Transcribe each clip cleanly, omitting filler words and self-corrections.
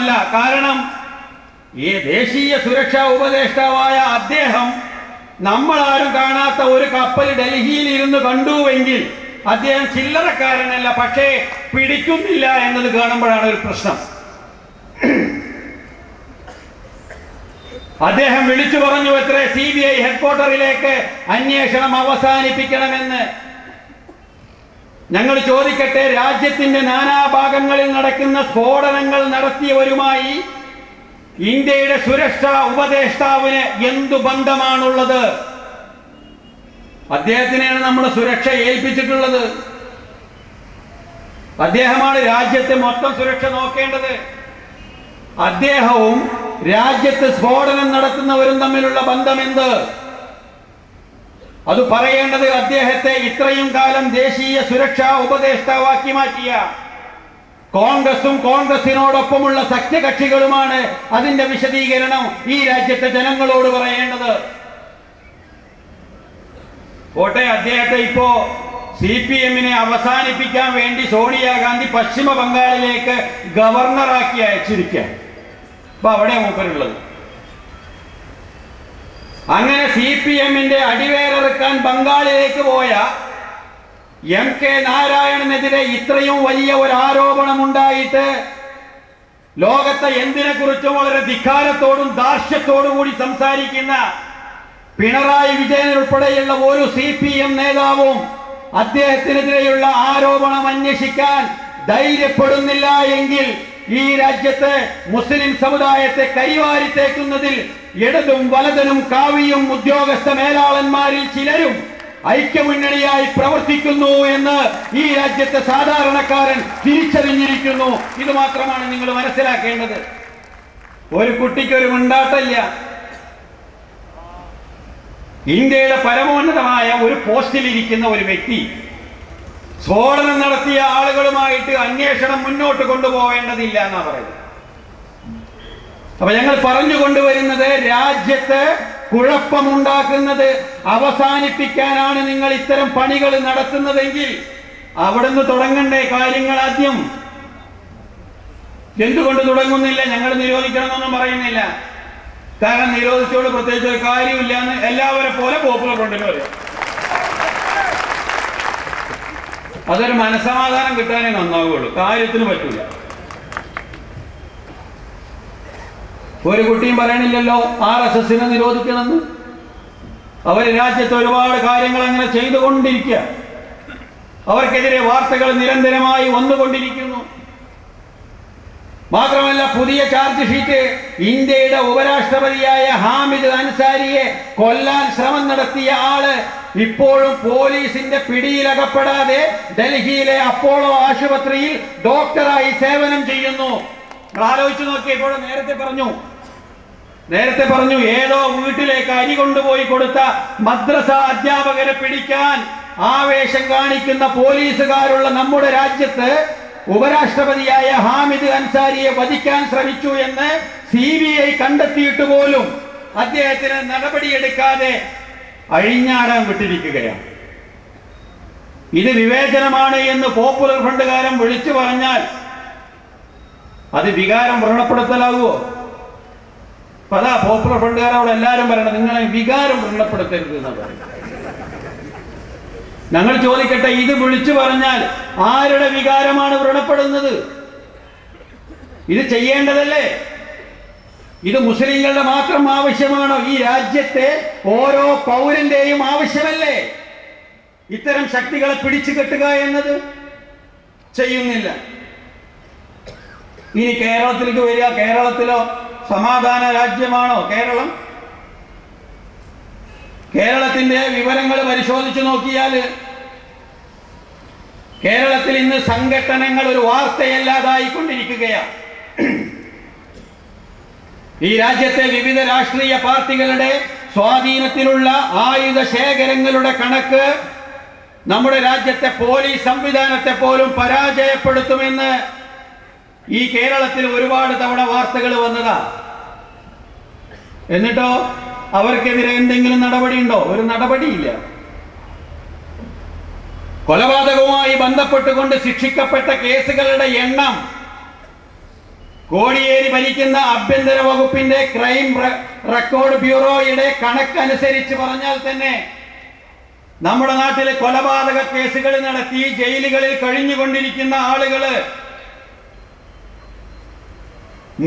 മാത്രമല്ല, കാരണം ഈ ദേശീയ സുരക്ഷാ ഉപദേഷ്ടാവായ അദ്ദേഹം നമ്മളാരും കാണാത്ത ഒരു കപ്പൽ ഡൽഹിയിൽ ഇരുന്ന് കണ്ടുവെങ്കിൽ അദ്ദേഹം ചില്ലറക്കാരനല്ല. പക്ഷേ പിടിക്കുന്നില്ല എന്നത് കാണുമ്പോഴാണ് ഒരു പ്രശ്നം. അദ്ദേഹം വിളിച്ചു പറഞ്ഞു എത്ര CBI ഹെഡ്ക്വാർട്ടറിലേക്ക് അന്വേഷണം അവസാനിപ്പിക്കണമെന്ന്. ഞങ്ങൾ ചോദിക്കട്ടെ, രാജ്യത്തിന്റെ നാനാഭാഗങ്ങളിൽ നടക്കുന്ന സ്ഫോടനങ്ങൾ നടത്തിയവരുമായി ഇന്ത്യയുടെ സുരക്ഷാ ഉപദേഷ്ടാവിന് എന്തു ബന്ധമാണുള്ളത്? അദ്ദേഹത്തിനെയാണ് നമ്മൾ സുരക്ഷ ഏൽപ്പിച്ചിട്ടുള്ളത്. അദ്ദേഹമാണ് രാജ്യത്തെ മൊത്തം സുരക്ഷ നോക്കേണ്ടത്. അദ്ദേഹവും രാജ്യത്ത് സ്ഫോടനം നടത്തുന്നവരും തമ്മിലുള്ള ബന്ധം എന്ത്? അത് പറയേണ്ടത് അദ്ദേഹത്തെ ഇത്രയും കാലം ദേശീയ സുരക്ഷാ ഉപദേഷ്ടാവാക്കി മാറ്റിയ കോൺഗ്രസും കോൺഗ്രസിനോടൊപ്പമുള്ള സഖ്യകക്ഷികളുമാണ് അതിന്റെ വിശദീകരണം ഈ രാജ്യത്തെ ജനങ്ങളോട് പറയേണ്ടത്. കോട്ടെ, അദ്ദേഹത്തെ ഇപ്പോ CPM-നെ അവസാനിപ്പിക്കാൻ വേണ്ടി സോണിയാഗാന്ധി പശ്ചിമ ബംഗാളിലേക്ക് ഗവർണറാക്കി അയച്ചിരിക്കുക. അപ്പൊ അവിടെ മൂപ്പരുള്ളത്. അങ്ങനെ CPM-ന്റെ അടിവേറിറക്കാൻ ബംഗാളിലേക്ക് പോയ MK നാരായണനെതിരെ ഇത്രയും വലിയ ഒരു ആരോപണം ഉണ്ടായിട്ട് ലോകത്തെ എന്തിനെ കുറിച്ചും വളരെ ധിക്കാരത്തോടും ദാർഷ്ട്യത്തോടും കൂടി സംസാരിക്കുന്ന പിണറായി വിജയൻ ഉൾപ്പെടെയുള്ള ഒരു CPM നേതാവും അദ്ദേഹത്തിനെതിരെയുള്ള ആരോപണം അന്വേഷിക്കാൻ ധൈര്യപ്പെടുന്നില്ല എങ്കിൽ ഈ രാജ്യത്തെ മുസ്ലിം സമുദായത്തെ കരിവാരിത്തേക്കുന്നതിൽ ഇടതും വലതനും കാവിയും ഉദ്യോഗസ്ഥ മേലാളന്മാരിൽ ചിലരും ഐക്യമുന്നണിയായി പ്രവർത്തിക്കുന്നു എന്ന് ഈ രാജ്യത്തെ സാധാരണക്കാരൻ തിരിച്ചറിഞ്ഞിരിക്കുന്നു. ഇത് മാത്രമാണ് നിങ്ങൾ മനസ്സിലാക്കേണ്ടത്. ഒരു കുട്ടിക്കൊരു മുണ്ടാട്ടമില്ല. ഇന്ത്യയുടെ പരമോന്നതമായ ഒരു പോസ്റ്റിലിരിക്കുന്ന ഒരു വ്യക്തി സ്ഫോടനം നടത്തിയ ആളുകളുമായിട്ട് അന്വേഷണം മുന്നോട്ട് കൊണ്ടുപോകേണ്ടതില്ല എന്നാ പറയുന്നത്. അപ്പൊ ഞങ്ങൾ പറഞ്ഞു കൊണ്ടുവരുന്നത്, രാജ്യത്ത് കുഴപ്പമുണ്ടാക്കുന്നത് അവസാനിപ്പിക്കാനാണ് നിങ്ങൾ ഇത്തരം പണികൾ നടത്തുന്നതെങ്കിൽ അവിടുന്ന് തുടങ്ങണ്ടേ കാര്യങ്ങൾ ആദ്യം. എന്തുകൊണ്ട് തുടങ്ങുന്നില്ല? ഞങ്ങൾ നിരോധിക്കണമെന്നൊന്നും പറയുന്നില്ല. കാരണം നിരോധിച്ചോട് പ്രത്യേകിച്ച് ഒരു കാര്യമില്ല എന്ന് എല്ലാവരെ പോലെ പോപ്പുലർ ഫ്രണ്ടിന് പറയും. അതൊരു മനസമാധാനം കിട്ടാനേ നന്നാവുകയുള്ളൂ, കാര്യത്തിന് പറ്റൂല. ഒരു കുട്ടിയും പറയണില്ലല്ലോ RSSനെ നിരോധിക്കണമെന്ന്. അവർ രാജ്യത്ത് ഒരുപാട് കാര്യങ്ങൾ അങ്ങനെ ചെയ്തുകൊണ്ടിരിക്കുക. അവർക്കെതിരെ വാർത്തകൾ നിരന്തരമായി വന്നുകൊണ്ടിരിക്കുന്നു. മാത്രമല്ല, പുതിയ ചാർജ് ഷീറ്റ് ഇന്ത്യയുടെ ഉപരാഷ്ട്രപതിയായ ഹാമിദ് അൻസാരിയെ കൊല്ലാൻ ശ്രമം നടത്തിയ ആള് ഇപ്പോഴും പോലീസിന്റെ പിടിയിലകപ്പെടാതെ ഡൽഹിയിലെ അപ്പോളോ ആശുപത്രിയിൽ ഡോക്ടറായി സേവനം ചെയ്യുന്നു. ആലോചിച്ചു നോക്കിയപ്പോൾ നേരത്തെ പറഞ്ഞു ഏതോ വീട്ടിലേക്ക് അരി കൊണ്ടുപോയി കൊടുത്ത മദ്രസ അധ്യാപകരെ പിടിക്കാൻ ആവേശം കാണിക്കുന്ന പോലീസുകാരുള്ള നമ്മുടെ രാജ്യത്ത് ഉപരാഷ്ട്രപതിയായ ഹാമിദ് അൻസാരിയെ വധിക്കാൻ ശ്രമിച്ചു എന്ന് CBI കണ്ടെത്തിയിട്ട് പോലും അദ്ദേഹത്തിന് നടപടിയെടുക്കാതെ അഴിഞ്ഞാടാൻ വിട്ടിരിക്കുകയാണ്. ഇത് വിവേചനമാണ് എന്ന് പോപ്പുലർ ഫ്രണ്ടുകാരൻ വിളിച്ചു പറഞ്ഞാൽ അത് വികാരം വ്രണപ്പെടുത്തലാകുമോ? അതാ പോപ്പുലർ ഫ്രണ്ടുകാരോട് എല്ലാവരും പറയണം, നിങ്ങളെ വികാരം വ്രണപ്പെടുത്തരുത് എന്നാണ് പറയുന്നത്. ഞങ്ങൾ ചോദിക്കട്ടെ, ഇത് വിളിച്ചു പറഞ്ഞാൽ ആരുടെ വികാരമാണ് വ്രണപ്പെടുന്നത്? ഇത് ചെയ്യേണ്ടതല്ലേ? ഇത് മുസ്ലിങ്ങളുടെ മാത്രം ആവശ്യമാണോ? ഈ രാജ്യത്തെ ഓരോ പൗരന്റെയും ആവശ്യമല്ലേ ഇത്തരം ശക്തികളെ പിടിച്ചു കെട്ടുക എന്നത്? ചെയ്യുന്നില്ല. ഇനി കേരളത്തിലേക്ക് വരിക. കേരളത്തിലോ സമാധാന രാജ്യമാണോ കേരളം? കേരളത്തിന്റെ വിവരങ്ങൾ പരിശോധിച്ചു നോക്കിയാൽ കേരളത്തിൽ ഇന്ന് സംഘടനകൾ ഒരു വാർത്തയല്ലാതായിക്കൊണ്ടിരിക്കുകയാണ്. ഈ രാജ്യത്തെ വിവിധ രാഷ്ട്രീയ പാർട്ടികളുടെ സ്വാധീനത്തിലുള്ള ആയുധ ശേഖരങ്ങളുടെ കണക്ക് നമ്മുടെ രാജ്യത്തെ പോലീസ് സംവിധാനത്തെ പോലും പരാജയപ്പെടുത്തുമെന്ന് ഈ കേരളത്തിൽ ഒരുപാട് തവണ വാർത്തകൾ വന്നതാ. എന്നിട്ടോ അവർക്കെതിരെ എന്തെങ്കിലും നടപടി ഉണ്ടോ? ഒരു നടപടിയില്ല. കൊലപാതകവുമായി ബന്ധപ്പെട്ടുകൊണ്ട് ശിക്ഷിക്കപ്പെട്ട കേസുകളുടെ എണ്ണം കോടിയേരി ഭരിക്കുന്ന ആഭ്യന്തര വകുപ്പിന്റെ ക്രൈം റെക്കോർഡ് ബ്യൂറോയുടെ കണക്കനുസരിച്ച് പറഞ്ഞാൽ തന്നെ നമ്മുടെ നാട്ടിലെ കൊലപാതക കേസുകൾ നടത്തി ജയിലുകളിൽ കഴിഞ്ഞുകൊണ്ടിരിക്കുന്ന ആളുകള്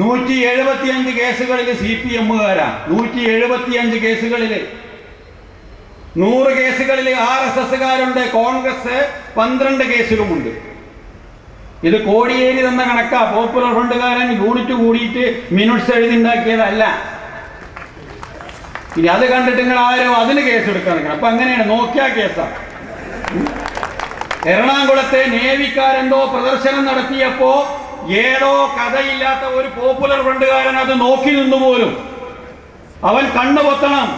175 കേസുകളിൽ CPM-കാരാ. 175 കേസുകളിൽ 100 കേസുകളിൽ RSS-കാരുണ്ട്. കോൺഗ്രസ് 12 കേസിലുമുണ്ട്. ഇത് കോടിയേരി തന്ന കണക്കാ. പോപ്പുലർ ഫ്രണ്ടുകാരൻ യൂണിറ്റ് കൂടിയിട്ട് മിനിറ്റ്സ് എഴുതിണ്ടാക്കിയതല്ല. ഇനി അത് കണ്ടിട്ട് നിങ്ങൾ ആരോ അതിന് കേസെടുക്കാൻ നിൽക്കണം. അപ്പൊ അങ്ങനെയാണ്, നോക്കിയാ കേസാ. എറണാകുളത്തെ നേവിക്കാരെന്തോ പ്രദർശനം നടത്തിയപ്പോ ഏതോ കഥയില്ലാത്ത ഒരു പോപ്പുലർ ഫ്രണ്ടുകാരൻ അത് നോക്കി നിന്നു പോലും. അവൻ കണ്ണു പൊത്തണം.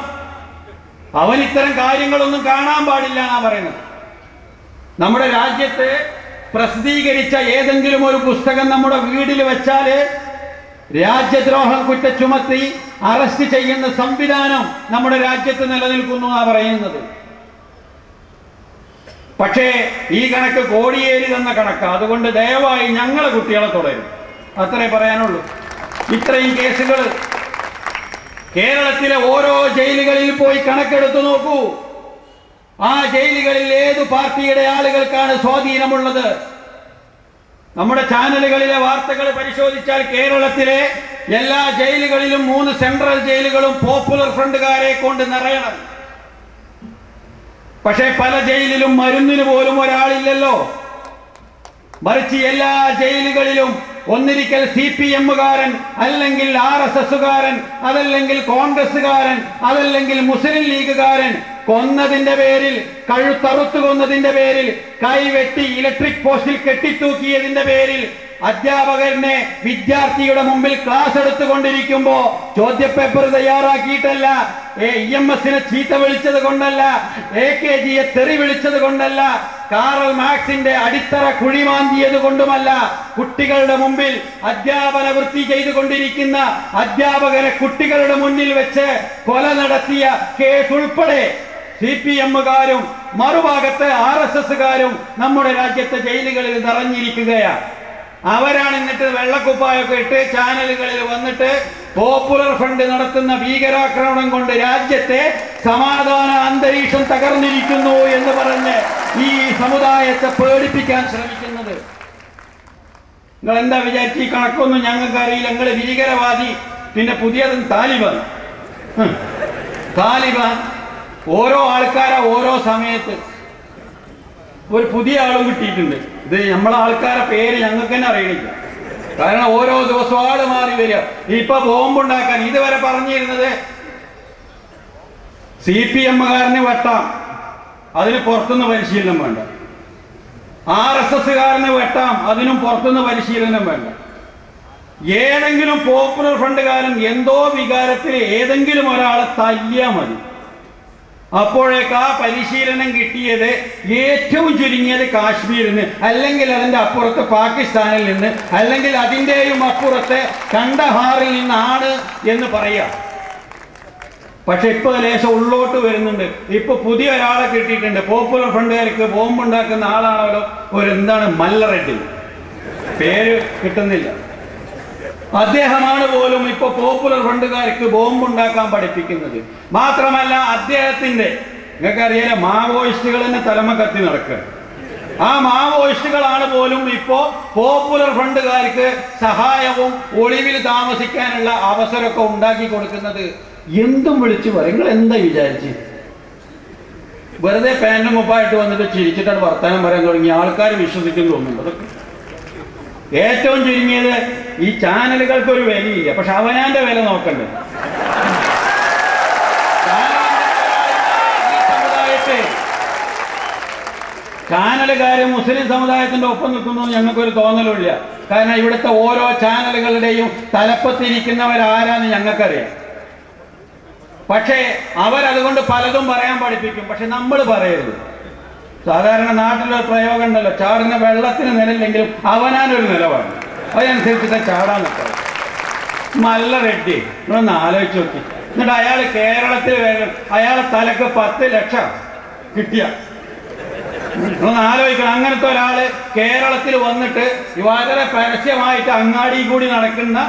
അവൻ ഇത്തരം കാര്യങ്ങളൊന്നും കാണാൻ പാടില്ല എന്നാ പറയുന്നത്. നമ്മുടെ രാജ്യത്ത് പ്രസിദ്ധീകരിച്ച ഏതെങ്കിലും ഒരു പുസ്തകം നമ്മുടെ വീട്ടിൽ വെച്ചാല് രാജ്യദ്രോഹം കുറ്റ ചുമത്തി അറസ്റ്റ് ചെയ്യുന്ന സംവിധാനം നമ്മുടെ രാജ്യത്ത് നിലനിൽക്കുന്നു എന്നാ പറയുന്നത്. പക്ഷേ ഈ കണക്ക് കോടിയേരി തന്ന കണക്കാ. അതുകൊണ്ട് ദയവായി ഞങ്ങളെ കുട്ടികളെ തുടരും. അത്രേ പറയാനുള്ളൂ. ഇത്രയും കേസുകൾ കേരളത്തിലെ ഓരോ ജയിലുകളിൽ പോയി കണക്കെടുത്തു നോക്കൂ. ആ ജയിലുകളിൽ ഏതു പാർട്ടിയുടെ ആളുകൾക്കാണ് സ്വാധീനമുള്ളത്? നമ്മുടെ ചാനലുകളിലെ വാർത്തകൾ പരിശോധിച്ചാൽ കേരളത്തിലെ എല്ലാ ജയിലുകളിലും 3 സെൻട്രൽ ജയിലുകളും പോപ്പുലർ ഫ്രണ്ടുകാരെ കൊണ്ട് നിറയണം. പക്ഷേ പല ജയിലിലും മരുന്നിന് പോലും ഒരാളില്ലല്ലോ. മറിച്ച് എല്ലാ ജയിലുകളിലും ഒന്നിരിക്കൽ CPM-കാരൻ, അല്ലെങ്കിൽ RSS-കാരൻ, അതല്ലെങ്കിൽ കോൺഗ്രസ്സുകാരൻ, അതല്ലെങ്കിൽ മുസ്ലിം ലീഗുകാരൻ കൊന്നതിന്റെ പേരിൽ, കഴുത്തറുത്തു കൊന്നതിന്റെ പേരിൽ, കൈവെട്ടി ഇലക്ട്രിക് പോസ്റ്റിൽ കെട്ടിത്തൂക്കിയതിന്റെ പേരിൽ അധ്യാപകനെ വിദ്യാർത്ഥിയുടെ മുമ്പിൽ ക്ലാസ് എടുത്തുകൊണ്ടിരിക്കുമ്പോ ചോദ്യപേപ്പർ തയ്യാറാക്കിയിട്ടല്ല, EMS-നെ ചീത്ത വിളിച്ചത് കൊണ്ടല്ല, AKGയെ തെറി വിളിച്ചത് കൊണ്ടല്ല, കാറൽ മാർക്സിന്റെ അടിത്തറ കുഴിമാന്തിയത് കൊണ്ടുമല്ല, കുട്ടികളുടെ മുമ്പിൽ അധ്യാപന വൃത്തി ചെയ്തുകൊണ്ടിരിക്കുന്ന അധ്യാപകരെ കുട്ടികളുടെ മുന്നിൽ വെച്ച് കൊല നടത്തിയ കേസ് ഉൾപ്പെടെ CPM-കാരും മറുഭാഗത്ത് RSS-കാരും നമ്മുടെ രാജ്യത്തെ ജയിലുകളിൽ നിറഞ്ഞിരിക്കുകയാണ്. അവരാണ് എന്നിട്ട് വെള്ളക്കുപ്പായൊക്കെ ഇട്ട് ചാനലുകളിൽ വന്നിട്ട് പോപ്പുലർ ഫ്രണ്ട് നടത്തുന്ന ഭീകരാക്രമണം കൊണ്ട് രാജ്യത്തെ സമാധാന അന്തരീക്ഷം തകർന്നിരിക്കുന്നു എന്ന് പറഞ്ഞ് ഈ സമുദായത്തെ പേടിപ്പിക്കാൻ ശ്രമിക്കുന്നത്. നിങ്ങൾ എന്താ വിചാരിച്ച്? ഈ കണക്കൊന്നും ഞങ്ങൾക്ക് അറിയില്ല. നിങ്ങൾ ഭീകരവാദി, പിന്നെ പുതിയതും താലിബാൻ ഓരോ ആൾക്കാരെ ഓരോ സമയത്ത് ഒരു പുതിയ ആളും കിട്ടിയിട്ടുണ്ട്. ഇത് നമ്മളെ ആൾക്കാരെ പേര് ഞങ്ങൾക്ക് തന്നെ അറിയണില്ല. കാരണം ഓരോ ദിവസവും ആള് മാറി വരിക. ഇപ്പൊ ബോംബുണ്ടാക്കാൻ ഇതുവരെ പറഞ്ഞിരുന്നത് CPM-കാരന് വെട്ടാം, അതിന് പുറത്തുനിന്ന് പരിശീലനം വേണ്ട. RSS-കാരന് വെട്ടാം, അതിനും പുറത്തുനിന്ന് പരിശീലനം വേണ്ട. ഏതെങ്കിലും പോപ്പുലർ ഫ്രണ്ടുകാരൻ എന്തോ വികാരത്തിൽ ഏതെങ്കിലും ഒരാളെ തല്ലിയാൽ മതി. അപ്പോഴേക്ക് ആ പരിശീലനം കിട്ടിയത് ഏറ്റവും ചുരുങ്ങിയത് കാശ്മീരിൽ നിന്ന്, അല്ലെങ്കിൽ അതിന്റെ അപ്പുറത്ത് പാകിസ്ഥാനിൽ നിന്ന്, അല്ലെങ്കിൽ അതിൻ്റെയും അപ്പുറത്ത് കണ്ടഹാറിൽ നിന്നാണ് എന്ന് പറയാം. പക്ഷെ ഇപ്പൊ ലേശം ഉള്ളോട്ട് വരുന്നുണ്ട്. ഇപ്പൊ പുതിയ ഒരാളെ കിട്ടിയിട്ടുണ്ട്. പോപ്പുലർ ഫ്രണ്ടുകാർക്ക് ബോംബുണ്ടാക്കുന്ന ആളാണല്ലോ, എന്താണ് മല്ലറെഡ്ഡി, പേര് കിട്ടുന്നില്ല. അദ്ദേഹമാണ് പോലും ഇപ്പൊ പോപ്പുലർ ഫ്രണ്ടുകാർക്ക് ബോംബുണ്ടാക്കാൻ പഠിപ്പിക്കുന്നത്. മാത്രമല്ല അദ്ദേഹത്തിന്റെ, നിങ്ങൾക്കറിയാലോ, മാവോയിസ്റ്റുകൾ തന്നെ തലമ കത്തി നടക്കുക. ആ മാവോയിസ്റ്റുകളാണ് പോലും ഇപ്പോ പോപ്പുലർ ഫ്രണ്ടുകാർക്ക് സഹായവും ഒളിവിൽ താമസിക്കാനുള്ള അവസരമൊക്കെ ഉണ്ടാക്കി കൊടുക്കുന്നത്. എന്തും വിളിച്ചു പറയും. നിങ്ങൾ എന്താ വിചാരിച്ച്? വെറുതെ പാന്റും മുപ്പായിട്ട് വന്നിട്ട് ചിരിച്ചിട്ടാണ് വർത്തമാനം പറയാൻ തുടങ്ങി. ആൾക്കാർ വിശ്വസിക്കുന്നു തോന്നുന്നുണ്ട്. അതൊക്കെ ഏറ്റവും ചുരുങ്ങിയത് ഈ ചാനലുകൾക്ക് ഒരു വിലയില്ല. പക്ഷെ അവനാന്റെ വില നോക്കണ്ടേ? ചാനലുകാര് മുസ്ലിം സമുദായത്തിന്റെ ഒപ്പം നിൽക്കുന്നു ഞങ്ങൾക്കൊരു തോന്നലുമില്ല. കാരണം ഇവിടുത്തെ ഓരോ ചാനലുകളുടെയും തലപ്പത്തിരിക്കുന്നവരാരാന്ന് ഞങ്ങൾക്കറിയാം. പക്ഷേ അവരതുകൊണ്ട് പലതും പറയാൻ പഠിപ്പിക്കും. പക്ഷെ നമ്മൾ പറയരുത്. സാധാരണ നാട്ടിലൊരു പ്രയോഗം ഉണ്ടല്ലോ, ചാടുന്ന വെള്ളത്തിന് നിലയില്ലെങ്കിലും അവനാനൊരു നിലവാണ്, അതനുസരിച്ചിട്ട് ചാടാൻ നിൽക്കാം. മല്ലറെഡ്ഡി നിങ്ങളൊന്ന് ആലോചിച്ച് നോക്കി. എന്നിട്ട് അയാൾ കേരളത്തിൽ അയാളെ തലക്ക് 10 ലക്ഷം കിട്ടിയ ഒന്ന് ആലോചിക്കണം. അങ്ങനത്തെ ഒരാള് കേരളത്തിൽ വന്നിട്ട് വളരെ പരസ്യമായിട്ട് അങ്ങാടി കൂടി നടക്കുന്ന